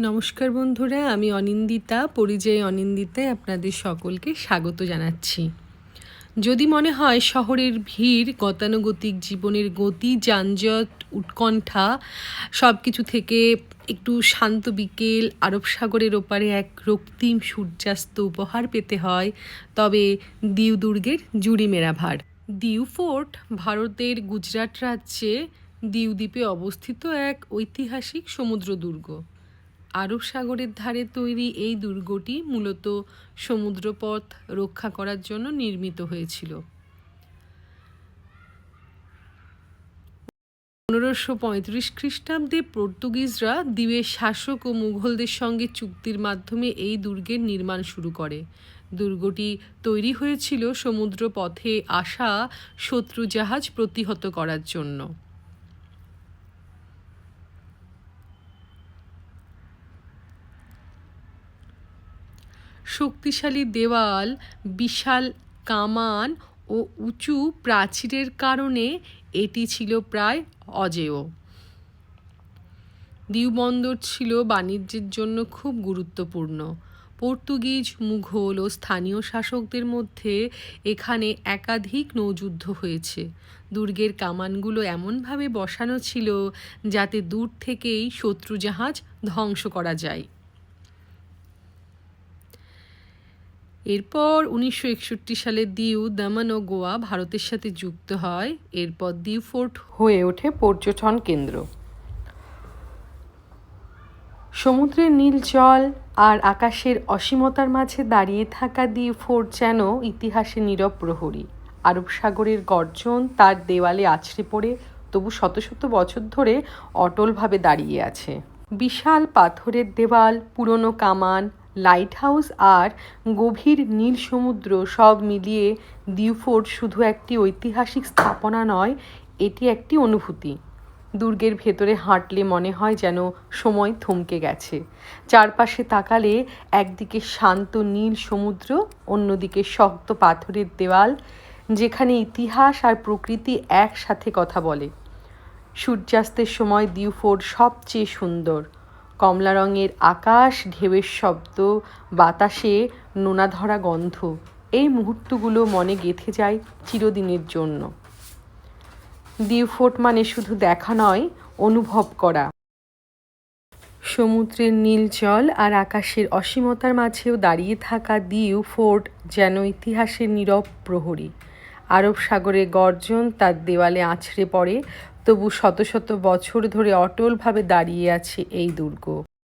নমস্কার বন্ধুরা, আমি অনিন্দিতা, পরিযায়ী অনিন্দিতায় আপনাদের সকলকে স্বাগত জানাচ্ছি। যদি মনে হয় শহরের ভিড়, গতানুগতিক জীবনের গতি, যানজট, উৎকণ্ঠা সব কিছু থেকে একটু শান্ত বিকেল, আরব সাগরের ওপারে এক রক্তিম সূর্যাস্ত উপহার পেতে হয়, তবে দিউ দুর্গের জুড়ি মেরা ভার। দিউ ফোর্ট ভারতের গুজরাট রাজ্যে দিউ দ্বীপে অবস্থিত এক ঐতিহাসিক সমুদ্র দুর্গ। আরব সাগরের ধারে তৈরি এই দুর্গটি মূলত সমুদ্রপথ রক্ষা করার জন্য নির্মিত হয়েছিল। 1535 খ্রিস্টাব্দে পর্তুগিজরা দ্বীপের শাসক ও মুঘলদের সঙ্গে চুক্তির মাধ্যমে এই দুর্গের নির্মাণ শুরু করে। দুর্গটি তৈরি হয়েছিল সমুদ্র পথে আসা শত্রু জাহাজ প্রতিহত করার জন্য। শক্তিশালী দেওয়াল, বিশাল কামান ও উঁচু প্রাচীরের কারণে এটি ছিল প্রায় অজেয়। দিউ বন্দর ছিল বাণিজ্যের জন্য খুব গুরুত্বপূর্ণ। পর্তুগিজ, মুঘল ও স্থানীয় শাসকদের মধ্যে এখানে একাধিক নৌযুদ্ধ হয়েছে। দুর্গের কামানগুলো এমনভাবে বসানো ছিল যাতে দূর থেকেই শত্রু জাহাজ ধ্বংস করা যায়। এরপর 1961 সালে দিউ, দমন ও গোয়া ভারতের সাথে যুক্ত হয়। এরপর দিউ ফোর্ট হয়ে ওঠে পর্যটন কেন্দ্র। সমুদ্রের নীল জল আর আকাশের অসীমতার মাঝে দাঁড়িয়ে থাকা দিউ ফোর্ট যেন ইতিহাসে নীরব প্রহরী। আরব সাগরের গর্জন তার দেওয়ালে আছড়ে পড়ে, তবু শত শত বছর ধরে অটলভাবে দাঁড়িয়ে আছে। বিশাল পাথরের দেওয়াল, পুরনো কামান, লাইট হাউস আর গভীর নীল সমুদ্র সব মিলিয়ে দিউ ফোর্ট শুধু একটি ঐতিহাসিক স্থাপনা নয়, এটি একটি অনুভূতি। দুর্গের ভেতরে হাঁটলে মনে হয় যেন সময় থমকে গেছে। চারপাশে তাকালে একদিকে শান্ত নীল সমুদ্র, অন্যদিকে শক্ত পাথরের দেওয়াল, যেখানে ইতিহাস আর প্রকৃতি একসাথে কথা বলে। সূর্যাস্তের সময় দিউ ফোর্ট সবচেয়ে সুন্দর। কমলা রঙের আকাশ, ঢেউয়ের শব্দ, বাতাসে নোনা ধরা গন্ধ, এই মুহূর্তগুলো মনে গেঁথে যায় চিরদিনের জন্য। দিউ ফোর্ট মানে শুধু দেখা নয়, অনুভব করা। সমুদ্রের নীল জল আর আকাশের অসীমতার মাঝেও দাঁড়িয়ে থাকা দিউ ফোর্ট যেন ইতিহাসের নীরব প্রহরী। আরব সাগরের গর্জন তার দেওয়ালে আছড়ে পড়ে, তবু শত শত বছর ধরে অটলভাবে দাঁড়িয়ে আছে এই দুর্গ।